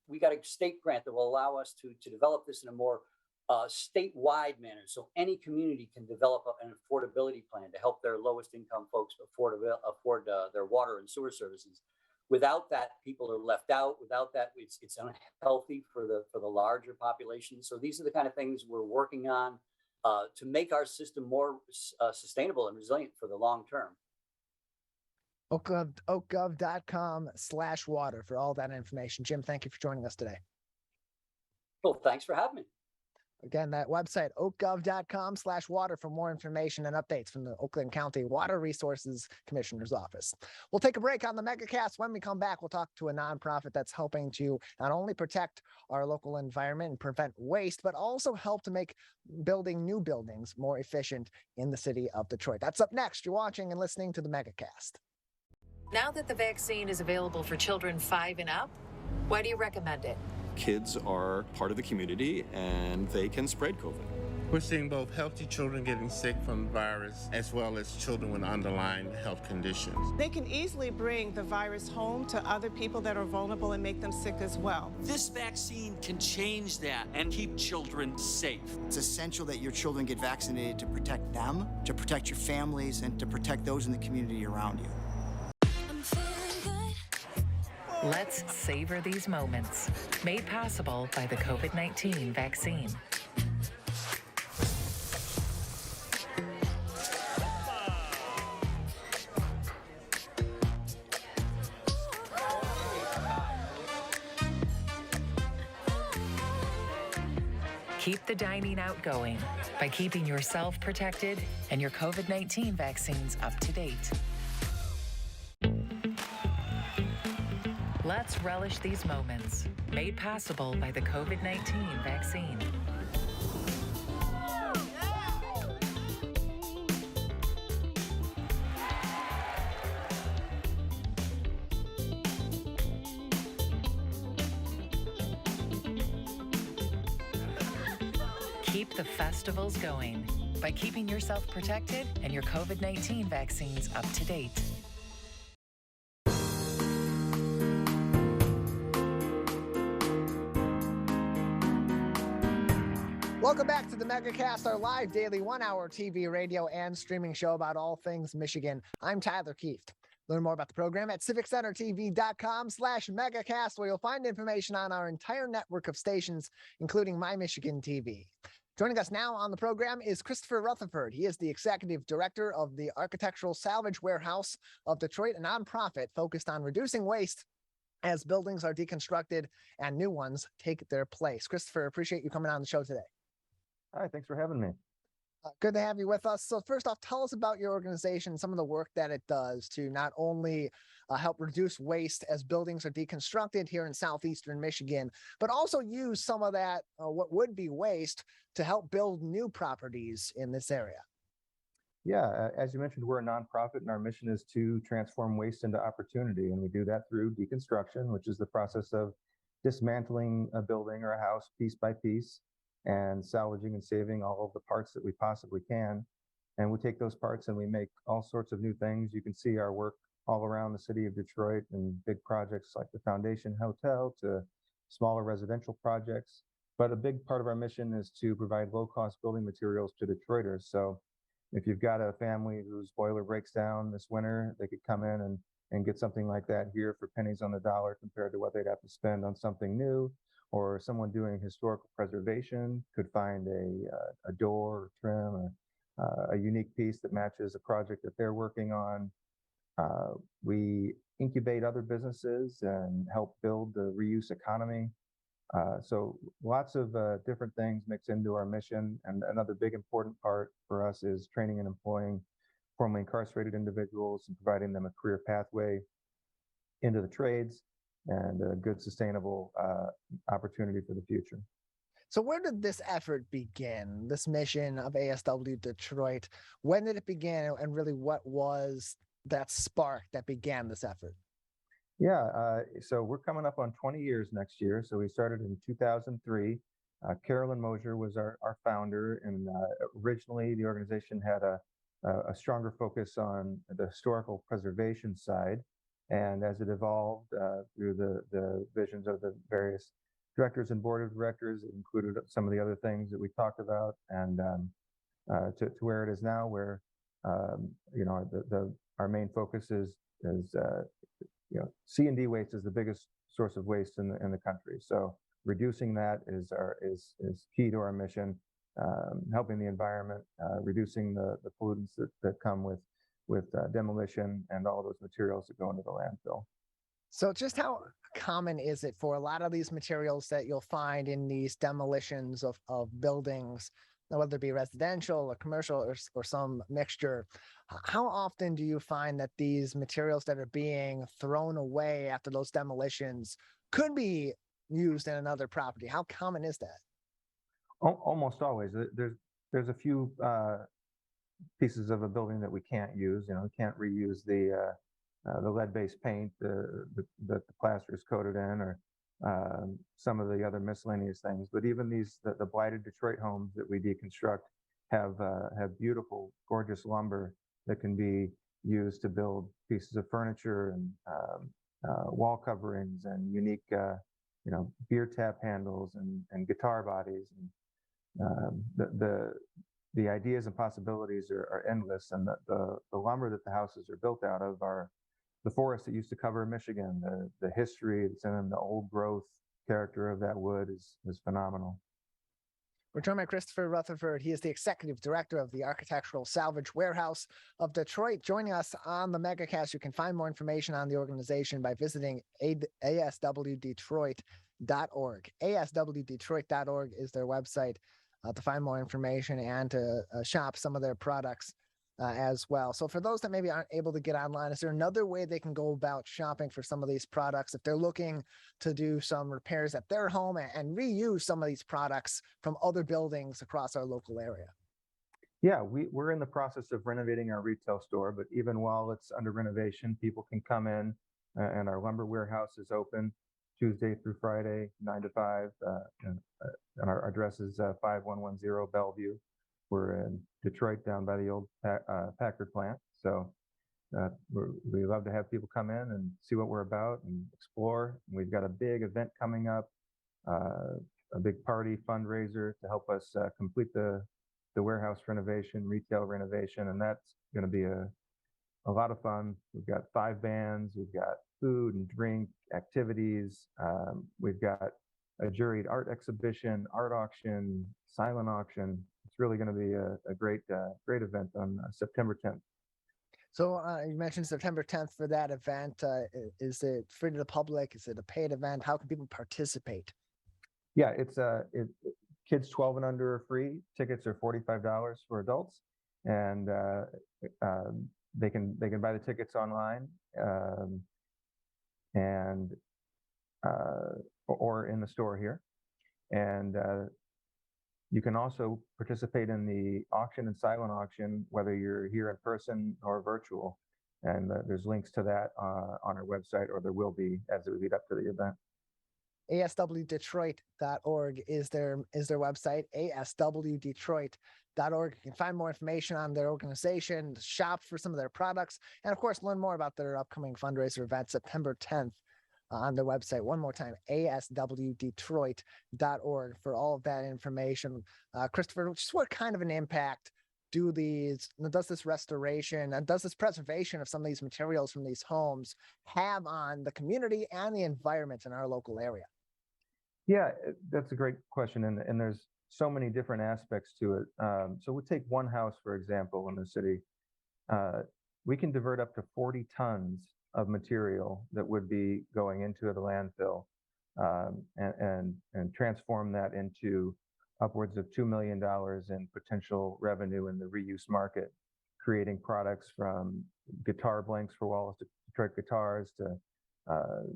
We got a state grant that will allow us to develop this in a more statewide manner, so any community can develop an affordability plan to help their lowest income folks afford their water and sewer services. Without that, people are left out. Without that, it's unhealthy for the larger population. So these are the kind of things we're working on. to make our system more sustainable and resilient for the long term. Oakgov.com/water for all that information. Jim, thank you for joining us today. Well, thanks for having me. Again, that website, oakgov.com/water for more information and updates from the Oakland County Water Resources Commissioner's Office. We'll take a break on the Megacast. When we come back, we'll talk to a nonprofit that's helping to not only protect our local environment and prevent waste, but also help to make building new buildings more efficient in the city of Detroit. That's up next. You're watching and listening to the Megacast. Now that the vaccine is available for children 5 and up, why do you recommend it? Kids are part of the community and they can spread COVID. We're seeing both healthy children getting sick from the virus as well as children with underlying health conditions. They can easily bring the virus home to other people that are vulnerable and make them sick as well. This vaccine can change that and keep children safe. It's essential that your children get vaccinated to protect them, to protect your families, and to protect those in the community around you. Let's savor these moments. Made possible by the COVID-19 vaccine. Keep the dining out going by keeping yourself protected and your COVID-19 vaccines up to date. Let's relish these moments, made possible by the COVID-19 vaccine. Keep the festivals going by keeping yourself protected and your COVID-19 vaccines up to date. Welcome back to the Megacast, our live daily 1-hour TV, radio, and streaming show about all things Michigan. I'm Tyler Kieft. Learn more about the program at civiccentertv.com/megacast, where you'll find information on our entire network of stations, including My Michigan TV. Joining us now on the program is Christopher Rutherford. He is the executive director of the Architectural Salvage Warehouse of Detroit, a nonprofit focused on reducing waste as buildings are deconstructed and new ones take their place. Christopher, appreciate you coming on the show today. Hi, thanks for having me. Good to have you with us. So first off, tell us about your organization, some of the work that it does to not only help reduce waste as buildings are deconstructed here in southeastern Michigan, but also use some of that, what would be waste, to help build new properties in this area. Yeah, as you mentioned, we're a nonprofit and our mission is to transform waste into opportunity. And we do that through deconstruction, which is the process of dismantling a building or a house piece by piece, and salvaging and saving all of the parts that we possibly can. And we take those parts and we make all sorts of new things. You can see our work all around the city of Detroit and big projects like the Foundation Hotel to smaller residential projects. But a big part of our mission is to provide low-cost building materials to Detroiters. So if you've got a family whose boiler breaks down this winter, they could come in and get something like that here for pennies on the dollar compared to what they'd have to spend on something new. Or someone doing historical preservation could find a door or trim or a unique piece that matches a project that they're working on. We incubate other businesses and help build the reuse economy. So lots of different things mix into our mission. And another big important part for us is training and employing formerly incarcerated individuals and providing them a career pathway into the trades and a good sustainable opportunity for the future. So where did this effort begin, this mission of ASW Detroit? When did it begin, and really what was that spark that began this effort? Yeah, so we're coming up on 20 years next year. So we started in 2003. Carolyn Mosier was our founder, and originally the organization had a stronger focus on the historical preservation side. And as it evolved through the visions of the various directors and board of directors, it included some of the other things that we talked about, and to where it is now, where our main focus is C&D waste is the biggest source of waste in the country. So reducing that is key to our mission. helping the environment, reducing the pollutants that come with demolition and all those materials that go into the landfill. So just how common is it for a lot of these materials that you'll find in these demolitions of buildings, whether it be residential or commercial or some mixture? How often do you find that these materials that are being thrown away after those demolitions could be used in another property? How common is that? Almost always. There's a few pieces of a building that we can't use. You know, we can't reuse the lead-based paint that the plaster is coated in, or some of the other miscellaneous things. But even the blighted Detroit homes that we deconstruct have beautiful, gorgeous lumber that can be used to build pieces of furniture and wall coverings and unique, beer tap handles and guitar bodies. And the ideas and possibilities are endless. And the lumber that the houses are built out of are the forests that used to cover Michigan. The history that's in them, the old growth character of that wood is phenomenal. We're joined by Christopher Rutherford. He is the executive director of the Architectural Salvage Warehouse of Detroit. Joining us on the Megacast, you can find more information on the organization by visiting aswdetroit.org. aswdetroit.org is their website to find more information and to shop some of their products as well. So for those that maybe aren't able to get online, is there another way they can go about shopping for some of these products if they're looking to do some repairs at their home and reuse some of these products from other buildings across our local area? Yeah, we're in the process of renovating our retail store, but even while it's under renovation, people can come in and our lumber warehouse is open Tuesday through Friday, 9 to 5. And our address is 5110 Bellevue. We're in Detroit, down by the old Packard plant. So we love to have people come in and see what we're about and explore. We've got a big event coming up, a big party fundraiser to help us complete the warehouse renovation, retail renovation, and that's going to be a lot of fun. We've got 5 bands, we've got food and drink activities, we've got a juried art exhibition, art auction, silent auction. It's really going to be a great event on September 10th. So you mentioned September 10th for that event. Is it free to the public? Is it a paid event? How can people participate? Yeah, it's kids 12 and under are free. Tickets are $45 for adults, and they can buy the tickets online and or in the store here. And you can also participate in the auction and silent auction, whether you're here in person or virtual. And there's links to that on our website, or there will be as we lead up to the event. aswdetroit.org is their website, aswdetroit.org. You can find more information on their organization, shop for some of their products, and of course, learn more about their upcoming fundraiser event, September 10th. On their website. One more time, aswdetroit.org for all of that information. Christopher, just what kind of an impact does this restoration and does this preservation of some of these materials from these homes have on the community and the environment in our local area? Yeah, that's a great question. And there's so many different aspects to it. So we'll take one house, for example, in the city. We can divert up to 40 tons of material that would be going into the landfill and transform that into upwards of $2 million in potential revenue in the reuse market, creating products from guitar blanks for Wallace Detroit guitars to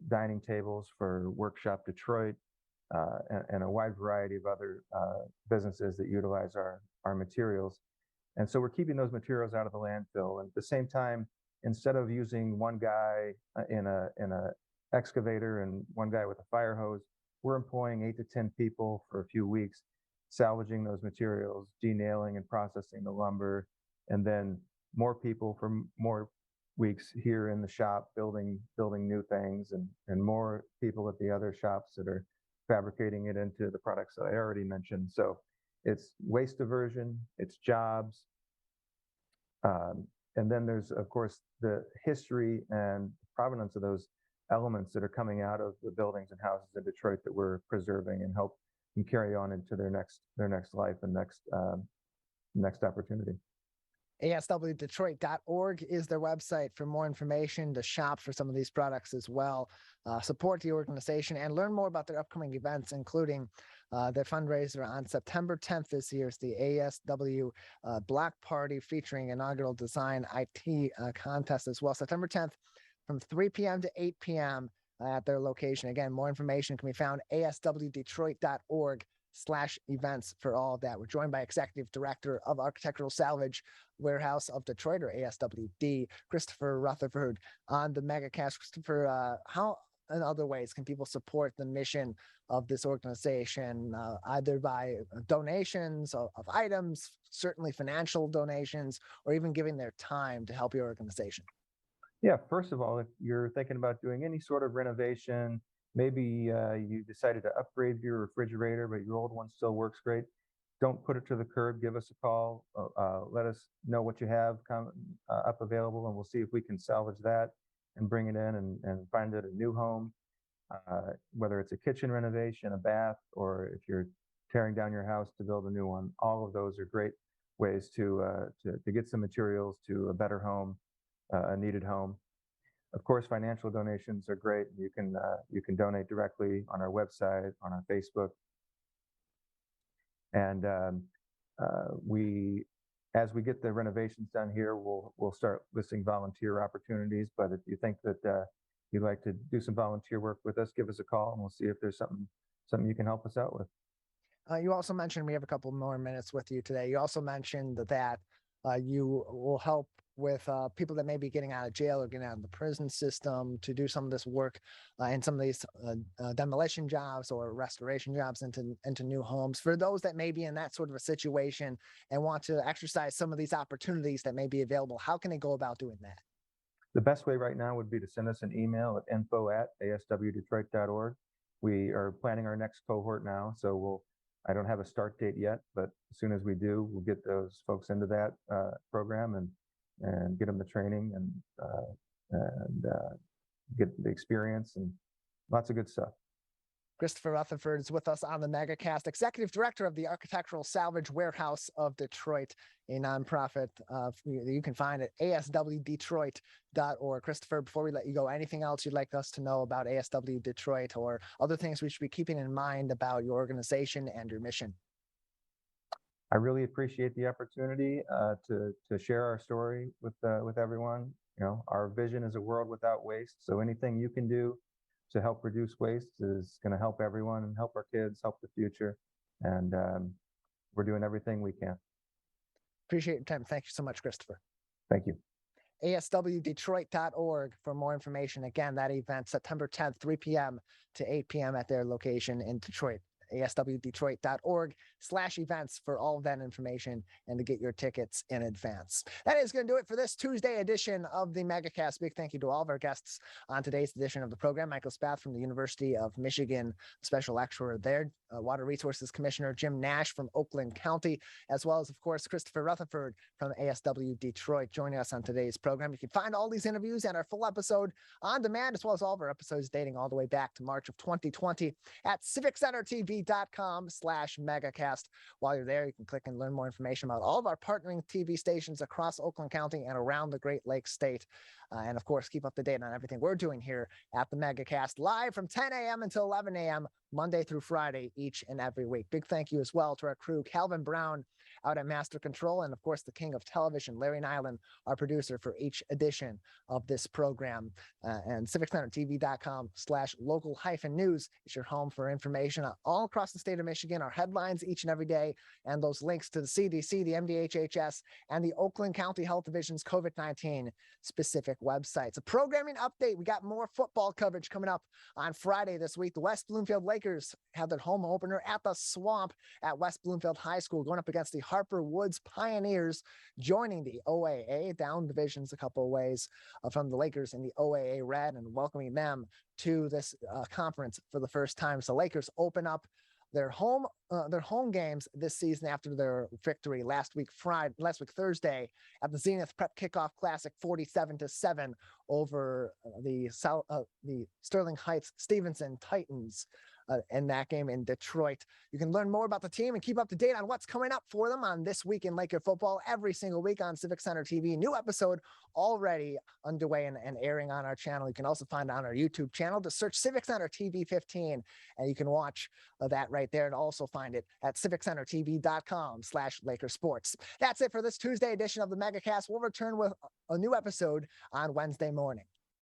dining tables for Workshop Detroit and a wide variety of other businesses that utilize our materials. And so we're keeping those materials out of the landfill. And at the same time, instead of using one guy in a excavator and one guy with a fire hose, we're employing 8 to 10 people for a few weeks, salvaging those materials, denailing and processing the lumber, and then more people for more weeks here in the shop building new things, and more people at the other shops that are fabricating it into the products that I already mentioned. So it's waste diversion, it's jobs. And then there's, of course, the history and provenance of those elements that are coming out of the buildings and houses in Detroit that we're preserving and help can carry on into their next life and next opportunity. ASWDetroit.org is their website for more information, to shop for some of these products as well. Support the organization and learn more about their upcoming events, including their fundraiser on September 10th this year is the ASW Block Party featuring inaugural design IT contest as well. September 10th from 3 p.m. to 8 p.m. At their location. Again, more information can be found aswdetroit.org/events for all of that. We're joined by Executive Director of Architectural Salvage Warehouse of Detroit, or ASWD, Christopher Rutherford, on the Megacast. Christopher, how in other ways can people support the mission of this organization, either by donations of items, certainly financial donations, or even giving their time to help your organization? Yeah, first of all, if you're thinking about doing any sort of renovation, maybe you decided to upgrade your refrigerator, but your old one still works great, don't put it to the curb. Give us a call. Let us know what you have up available, and we'll see if we can salvage that and bring it in and find it a new home, whether it's a kitchen renovation, a bath, or if you're tearing down your house to build a new one. All of those are great ways to get some materials to a better home, a needed home. Of course, financial donations are great. You can donate directly on our website, on our Facebook, and as we get the renovations done here, we'll start listing volunteer opportunities. But if you think that you'd like to do some volunteer work with us, give us a call, and we'll see if there's something you can help us out with. You also mentioned, we have a couple more minutes with you today. You also mentioned that you will help with people that may be getting out of jail or getting out of the prison system to do some of this work in some of these demolition jobs or restoration jobs into new homes. For those that may be in that sort of a situation and want to exercise some of these opportunities that may be available, how can they go about doing that? The best way right now would be to send us an email at info@aswdetroit.org. We are planning our next cohort now, so I don't have a start date yet, but as soon as we do, we'll get those folks into that program and get them the training and get the experience and lots of good stuff. Christopher Rutherford is with us on the Megacast, Executive Director of the Architectural Salvage Warehouse of Detroit, a nonprofit you can find at aswdetroit.org. Christopher, before we let you go, anything else you'd like us to know about ASW Detroit or other things we should be keeping in mind about your organization and your mission? I really appreciate the opportunity to share our story with everyone. You know, our vision is a world without waste. So anything you can do to help reduce waste is going to help everyone and help our kids, help the future. And we're doing everything we can. Appreciate your time. Thank you so much, Christopher. Thank you. aswdetroit.org for more information. Again, that event, September 10th, 3 p.m. to 8 p.m. at their location in Detroit. aswdetroit.org/events for all of that information and to get your tickets in advance. That is going to do it for this Tuesday edition of the Megacast. Big thank you to all of our guests on today's edition of the program. Michael Spath from the University of Michigan, special lecturer there. Water Resources Commissioner Jim Nash from Oakland County, as well as, of course, Christopher Rutherford from ASW Detroit joining us on today's program. You can find all these interviews and our full episode on demand, as well as all of our episodes dating all the way back to March of 2020 at civiccentertv.com/megacast. While you're there, you can click and learn more information about all of our partnering TV stations across Oakland County and around the Great Lakes State. And of course, keep up to date on everything we're doing here at the Megacast, live from 10 a.m. until 11 a.m. Monday through Friday, each and every week. Big thank you as well to our crew, Calvin Brown out at Master Control, and of course, the king of television, Larry Nyland, our producer for each edition of this program. And civiccentertv.com/local-news is your home for information all across the state of Michigan, our headlines each and every day, and those links to the CDC, the MDHHS, and the Oakland County Health Division's COVID-19 specific websites. A programming update. We got more football coverage coming up on Friday this week. The West Bloomfield Lakers have their home opener at the Swamp at West Bloomfield High School, going up against the Harper Woods Pioneers, joining the OAA, down divisions a couple of ways from the Lakers in the OAA Red, and welcoming them to this conference for the first time. So Lakers open up their home games this season after their victory last week Thursday at the Zenith Prep Kickoff Classic, 47-7 over the Sterling Heights Stevenson Titans. in that game in Detroit. You can learn more about the team and keep up to date on what's coming up for them on This Week in Laker Football every single week on Civic Center TV. New episode already underway and airing on our channel. You can also find it on our YouTube channel. Just search Civic Center TV 15 and you can watch that right there, and also find it at civiccentertv.com/Lakersports. That's it for this Tuesday edition of the Megacast. We'll return with a new episode on Wednesday morning.